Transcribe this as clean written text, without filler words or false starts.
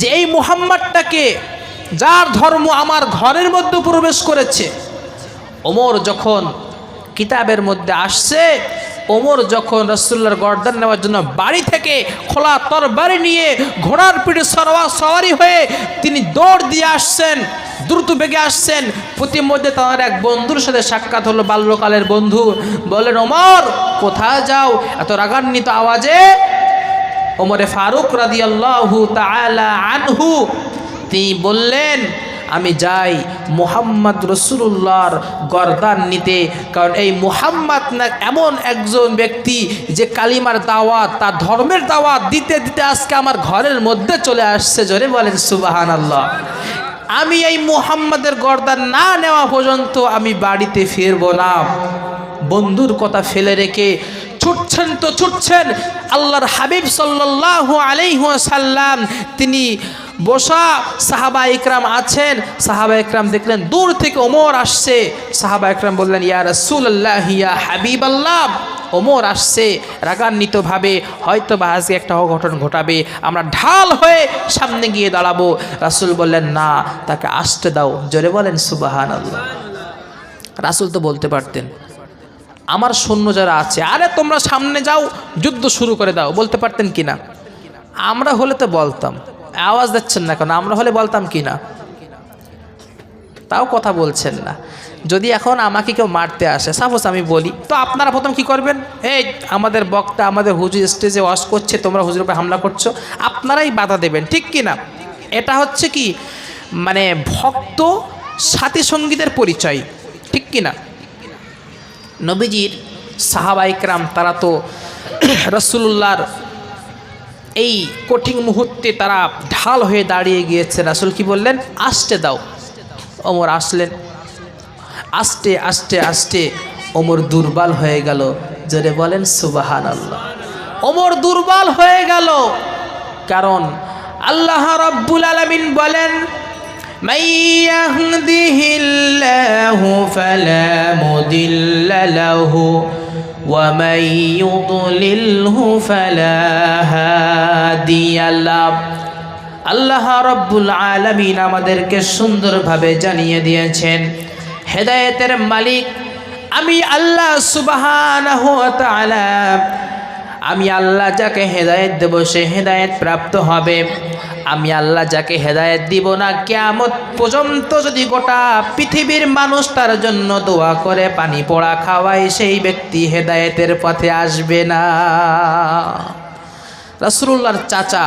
যে এই মুহাম্মদটাকে, যার ধর্ম আমার ঘরের মধ্যে প্রবেশ করেছে। ওমর যখন কিতাবের মধ্যে আসছে, ওমর যখন রাসূলুল্লাহর গর্দান নেওয়ার জন্য বাড়ি থেকে খোলা তরবারি নিয়ে ঘোড়ার পিঠে সওয়ারি হয়ে তিনি দৌড় দিয়ে আসছেন, দ্রুত বেগে আসছেন। প্রতিমধ্যে তার এক বন্ধুর সাথে সাক্ষাৎ হলো, বাল্যকালের বন্ধু। বলেন, ওমর কোথায় যাও এত রাগান্বিত আওয়াজে? ওমরে ফারুক রাদিয়াল্লাহু তাআলা আনহু তিনি বললেন, আমি যাই মুহাম্মদ রাসূলুল্লাহর গর্দান নিতে। কারণ এই মুহাম্মদ না এমন একজন ব্যক্তি যে কালিমার দাওয়াত, তার ধর্মের দাওয়াত দিতে দিতে আজকে আমার ঘরের মধ্যে চলে আসছে। জোরে বলেন সুবহানাল্লাহ। আমি এই মুহাম্মদের গর্দান না নেওয়া পর্যন্ত আমি বাড়িতে ফিরবো না। বন্ধুর কথা ফেলে রেখে ছুটছেন তো ছুটছেন। আল্লাহর হাবিব সাল্লাল্লাহু আলাইহি ওয়াসাল্লাম তিনি বসা, সাহাবা ইকরাম আছেন। সাহাবা ইকরাম দেখলেন দূর থেকে ওমর আসছে। সাহাবা ইকরাম বললেন, ইয়া রাসূলুল্লাহ, ইয়া হাবিবাল্লাহ, ওমর আসছে রাগান্বিতভাবে, হয়তো বা আজকে একটা অঘটন ঘটাবে, আমরা ঢাল হয়ে সামনে গিয়ে দাঁড়াবো। রাসূল বললেন, না, তাকে আসতে দাও। জোরে বলেন সুবহানাল্লাহ। রাসূল তো বলতে পারতেন, আমার সৈন্য যারা আছে, আরে তোমরা সামনে যাও, যুদ্ধ শুরু করে দাও, বলতে পারতেন কিনা? আমরা হলে তো বলতাম। আওয়াজ দিচ্ছেন না কেন? আমরা হলে বলতাম কিনা? তাও কথা বলছেন না। যদি এখন আমাকে কেউ মারতে আসে, সাপোজ আমি বলি, তো আপনারা প্রথম কি করবেন? এই আমাদের বক্তা, আমাদের হুজুর স্টেজে ওয়াজ করছে, তোমরা হুজুরের উপরে হামলা করছো, আপনারাই বাধা দেবেন, ঠিক কিনা? এটা হচ্ছে কি, মানে ভক্ত সাথী সঙ্গীদের পরিচয়, ঠিক কিনা? নবীজির সাহাবা ইকরাম তারা তো রাসূলুল্লাহর এই কঠিন মুহূর্তে তারা ঢাল হয়ে দাঁড়িয়ে গিয়েছে। রাসূল কি বললেন? আসতে দাও। ওমর আসলেন। আস্তে আস্তে আস্তে ওমর দুর্বল হয়ে গেল। জোরে বলেন সুবহানাল্লাহ। ওমর দুর্বল হয়ে গেল, কারণ আল্লাহ রাব্বুল আলামিন বলেন, মান ইয়াহদিহিল্লাহু ফালা মুদিল্লা লাহু ওয়া মান ইউদ্লিলহু ফালা হাদিয়া লাহু। আল্লাহ রাব্বুল আলামিন আমাদেরকে সুন্দরভাবে জানিয়ে দিয়েছেন, হেদায়েতের মালিক আমি আল্লাহ সুবহানাহু ওয়া তাআলা। আমি আল্লাহ যাকে হেদায়েত দেব সে হেদায়েত প্রাপ্ত হবে। আমি আল্লাহ যাকে হেদায়েত দিব না, কিয়ামত পর্যন্ত যদি গোটা পৃথিবীর মানুষ তার জন্য দোয়া করে পানি পোড়া খাওয়ায়, সেই ব্যক্তি হেদায়েতের পথে আসবে না। রাসূলুল্লাহর চাচা